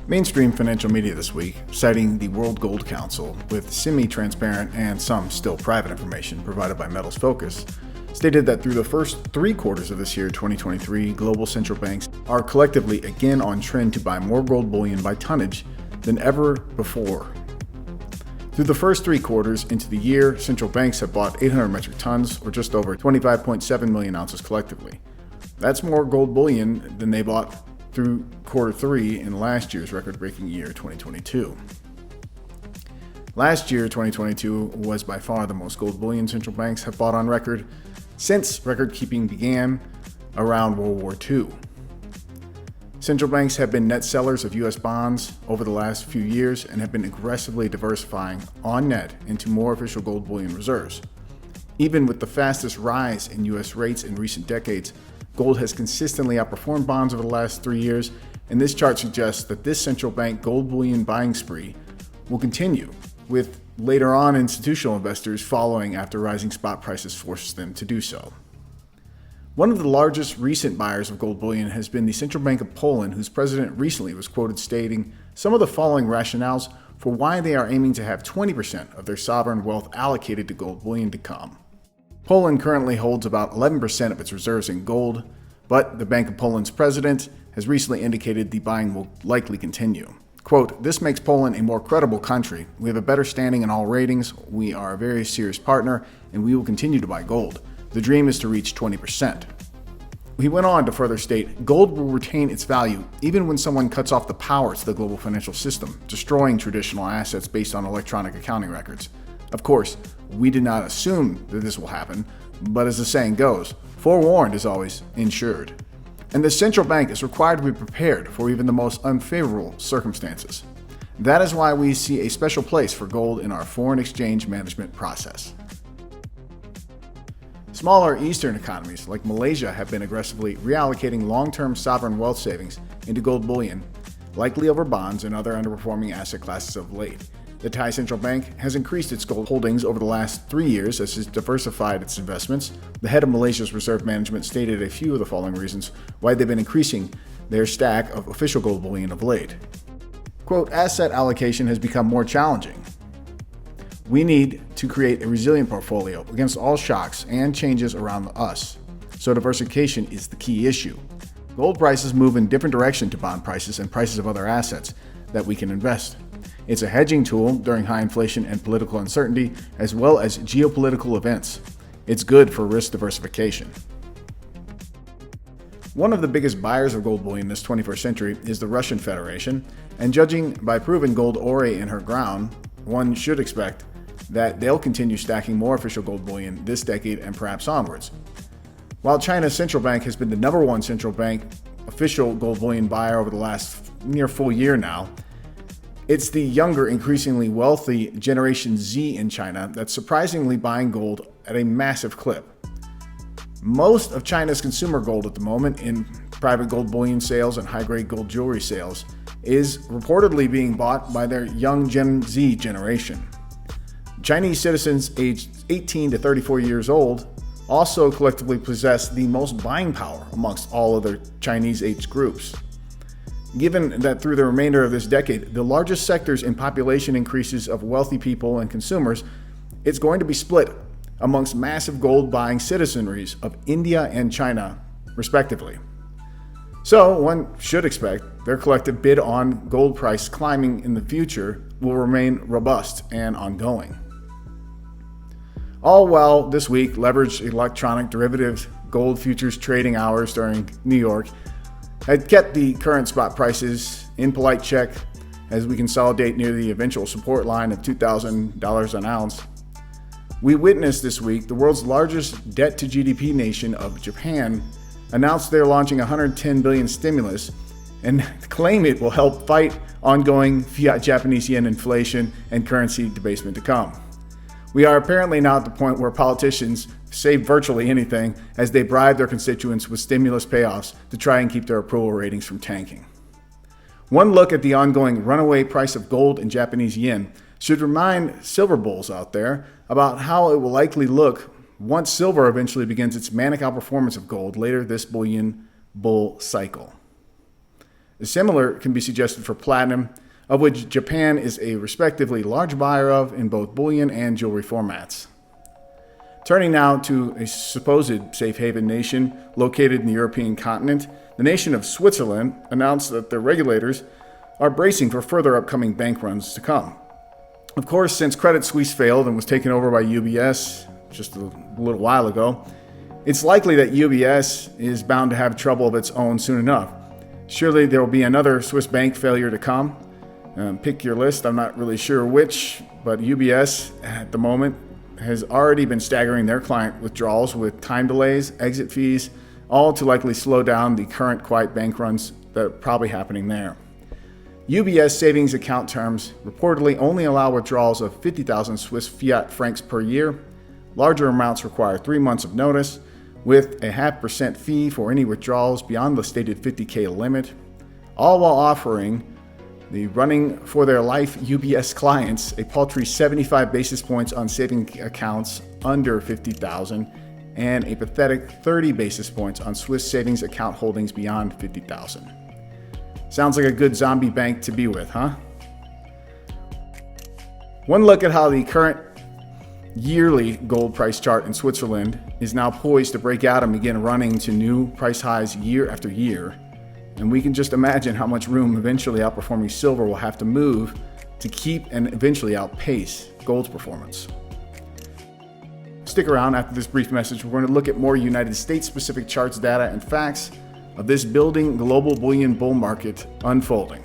Mainstream financial media this week, citing the World Gold Council with semi-transparent and some still private information provided by Metals Focus, stated that through the first 3 quarters of this year, 2023, global central banks are collectively again on trend to buy more gold bullion by tonnage than ever before. Through the first 3 quarters into the year, central banks have bought 800 metric tons, or just over 25.7 million ounces collectively. That's more gold bullion than they bought through quarter 3 in last year's record-breaking year, 2022. Last year, 2022, was by far the most gold bullion central banks have bought on record since record-keeping began around World War II. Central banks have been net sellers of U.S. bonds over the last few years and have been aggressively diversifying on net into more official gold bullion reserves. Even with the fastest rise in U.S. rates in recent decades, gold has consistently outperformed bonds over the last 3 years, and this chart suggests that this central bank gold bullion buying spree will continue, with later on institutional investors following after rising spot prices forces them to do so. One of the largest recent buyers of gold bullion has been the Central Bank of Poland, whose president recently was quoted stating some of the following rationales for why they are aiming to have 20% of their sovereign wealth allocated to gold bullion to come. Poland currently holds about 11% of its reserves in gold, but the Bank of Poland's president has recently indicated the buying will likely continue. Quote, "This makes Poland a more credible country. We have a better standing in all ratings. We are a very serious partner, and we will continue to buy gold. The dream is to reach 20%. He went on to further state, gold will retain its value even when someone cuts off the power to the global financial system, destroying traditional assets based on electronic accounting records. Of course, we did not assume that this will happen, but as the saying goes, forewarned is always insured. And the central bank is required to be prepared for even the most unfavorable circumstances. That is why we see a special place for gold in our foreign exchange management process." Smaller Eastern economies like Malaysia have been aggressively reallocating long-term sovereign wealth savings into gold bullion, likely over bonds and other underperforming asset classes of late. The Thai Central Bank has increased its gold holdings over the last 3 years as it's diversified its investments. The head of Malaysia's reserve management stated a few of the following reasons why they've been increasing their stack of official gold bullion of late. Quote, "Asset allocation has become more challenging. We need to create a resilient portfolio against all shocks and changes around us. So diversification is the key issue. Gold prices move in different direction to bond prices and prices of other assets that we can invest. It's a hedging tool during high inflation and political uncertainty, as well as geopolitical events. It's good for risk diversification." One of the biggest buyers of gold bullion this 21st century is the Russian Federation, and judging by proven gold ore in her ground, one should expect that they'll continue stacking more official gold bullion this decade and perhaps onwards. While China's central bank has been the #1 central bank official gold bullion buyer over the last near full year now, it's the younger, increasingly wealthy Generation Z in China that's surprisingly buying gold at a massive clip. Most of China's consumer gold at the moment in private gold bullion sales and high-grade gold jewelry sales is reportedly being bought by their young Gen Z generation. Chinese citizens aged 18 to 34 years old also collectively possess the most buying power amongst all other Chinese age groups. Given that through the remainder of this decade, the largest sectors in population increases of wealthy people and consumers, it's going to be split amongst massive gold buying citizenries of India and China, respectively. So one should expect their collective bid on gold price climbing in the future will remain robust and ongoing. All while this week leveraged electronic derivative gold futures trading hours during New York had kept the current spot prices in polite check as we consolidate near the eventual support line of $2,000 an ounce. We witnessed this week the world's largest debt-to-GDP nation of Japan announced they're launching $110 billion stimulus and claim it will help fight ongoing fiat Japanese yen inflation and currency debasement to come. We are apparently now at the point where politicians say virtually anything as they bribe their constituents with stimulus payoffs to try and keep their approval ratings from tanking. One look at the ongoing runaway price of gold and Japanese yen should remind silver bulls out there about how it will likely look once silver eventually begins its manic outperformance of gold later this bullion bull cycle. Similar can be suggested for platinum, of which Japan is a respectively large buyer of in both bullion and jewelry formats. Turning now to a supposed safe haven nation located in the European continent, the nation of Switzerland announced that their regulators are bracing for further upcoming bank runs to come. Of course, since Credit Suisse failed and was taken over by UBS just a little while ago, it's likely that UBS is bound to have trouble of its own soon enough. Surely there will be another Swiss bank failure to come. Pick your list, I'm not really sure which, but UBS at the moment has already been staggering their client withdrawals with time delays, exit fees, all to likely slow down the current quiet bank runs that are probably happening there. UBS savings account terms reportedly only allow withdrawals of 50,000 Swiss fiat francs per year. Larger amounts require 3 months of notice, with a 0.5% fee for any withdrawals beyond the stated 50K limit, all while offering the running for their life UBS clients a paltry 75 basis points on saving accounts under 50,000 and a pathetic 30 basis points on Swiss savings account holdings beyond 50,000. Sounds like a good zombie bank to be with, huh? One look at how the current yearly gold price chart in Switzerland is now poised to break out and begin running to new price highs year after year. And we can just imagine how much room eventually outperforming silver will have to move to keep and eventually outpace gold's performance. Stick around after this brief message. We're going to look at more United States specific charts, data, and facts of this building global bullion bull market unfolding.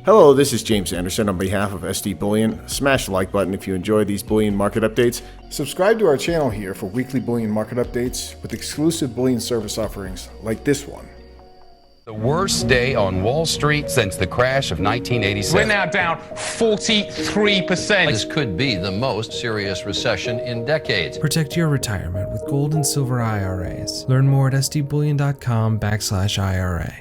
Hello, this is James Anderson on behalf of SD Bullion. Smash the like button if you enjoy these bullion market updates. Subscribe to our channel here for weekly bullion market updates with exclusive bullion service offerings like this one. The worst day on Wall Street since the crash of 1987. We're now down 43%. This could be the most serious recession in decades. Protect your retirement with gold and silver IRAs. Learn more at sdbullion.com/IRA.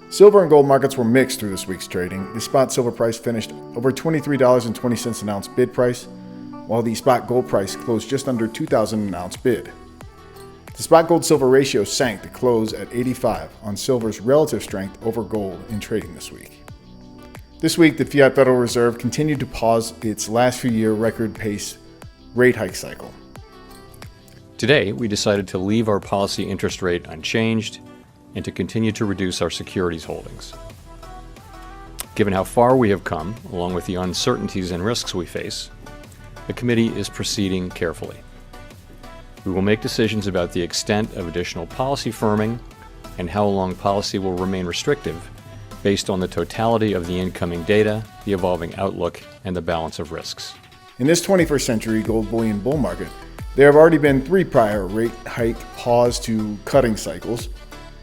Silver and gold markets were mixed through this week's trading. The spot silver price finished over $23.20 an ounce bid price, while the spot gold price closed just under $2,000 an ounce bid. The spot gold-silver ratio sank to close at 85 on silver's relative strength over gold in trading this week. This week, the Fiat Federal Reserve continued to pause its last few year record pace rate hike cycle. Today, we decided to leave our policy interest rate unchanged and to continue to reduce our securities holdings. Given how far we have come, along with the uncertainties and risks we face, the committee is proceeding carefully. We will make decisions about the extent of additional policy firming and how long policy will remain restrictive based on the totality of the incoming data, the evolving outlook, and the balance of risks. In this 21st century gold bullion bull market, there have already been 3 prior rate hike pause to cutting cycles.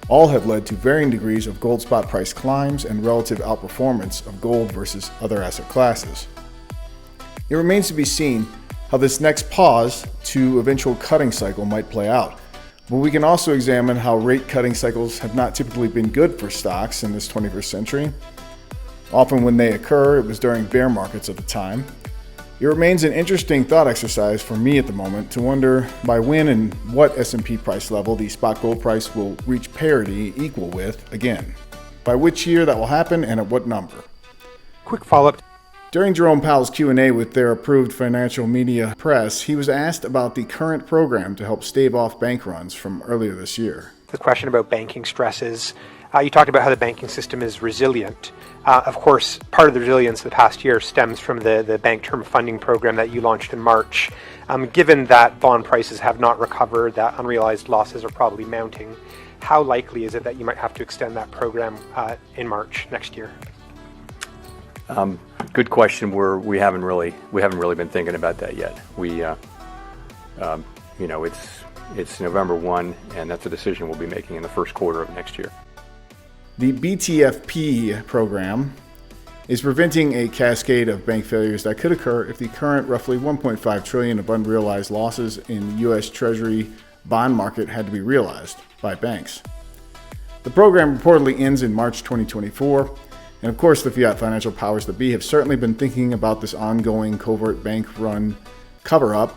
All have led to varying degrees of gold spot price climbs and relative outperformance of gold versus other asset classes. It remains to be seen how this next pause to eventual cutting cycle might play out. But we can also examine how rate cutting cycles have not typically been good for stocks in this 21st century. Often when they occur, it was during bear markets at the time. It remains an interesting thought exercise for me at the moment to wonder by when and what S&P price level the spot gold price will reach parity equal with again. By which year that will happen and at what number. Quick follow-up. During Jerome Powell's Q&A with their approved financial media press, he was asked about the current program to help stave off bank runs from earlier this year. The question about banking stresses. You talked about how the banking system is resilient. Of course, part of the resilience of the past year stems from the bank term funding program that you launched in March. Given that bond prices have not recovered, that unrealized losses are probably mounting, how likely is it that you might have to extend that program in March next year? Good question. We haven't really been thinking about that yet. It's November 1, and that's a decision we'll be making in the first quarter of next year. The BTFP program is preventing a cascade of bank failures that could occur if the current roughly $1.5 trillion of unrealized losses in the U.S. Treasury bond market had to be realized by banks. The program reportedly ends in March 2024. And of course, the fiat financial powers that be have certainly been thinking about this ongoing covert bank run cover-up.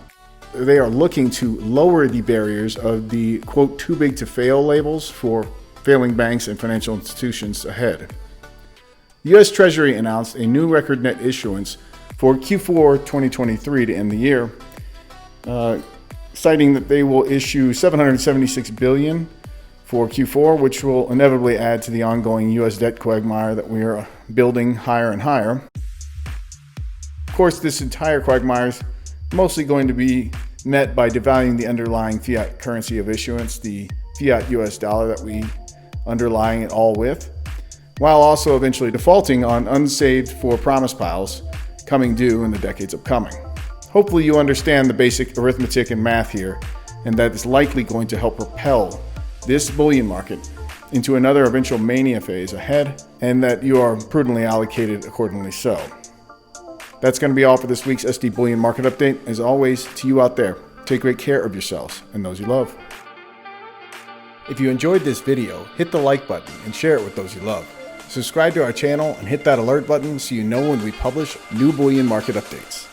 they are looking to lower the barriers of the, quote, too big to fail labels for failing banks and financial institutions ahead. The U.S. Treasury announced a new record net issuance for Q4 2023 to end the year, citing that they will issue $776 billion for Q4, which will inevitably add to the ongoing U.S. debt quagmire that we are building higher and higher. Of course, this entire quagmire is mostly going to be met by devaluing the underlying fiat currency of issuance, the fiat US dollar that we underlying it all with, while also eventually defaulting on unsaved for promise piles coming due in the decades upcoming. Hopefully you understand the basic arithmetic and math here, and that is likely going to help propel this bullion market into another eventual mania phase ahead, and that you are prudently allocated accordingly so. That's going to be all for this week's SD Bullion Market Update. As always, to you out there, take great care of yourselves and those you love. If you enjoyed this video, hit the like button and share it with those you love. Subscribe to our channel and hit that alert button so you know when we publish new bullion market updates.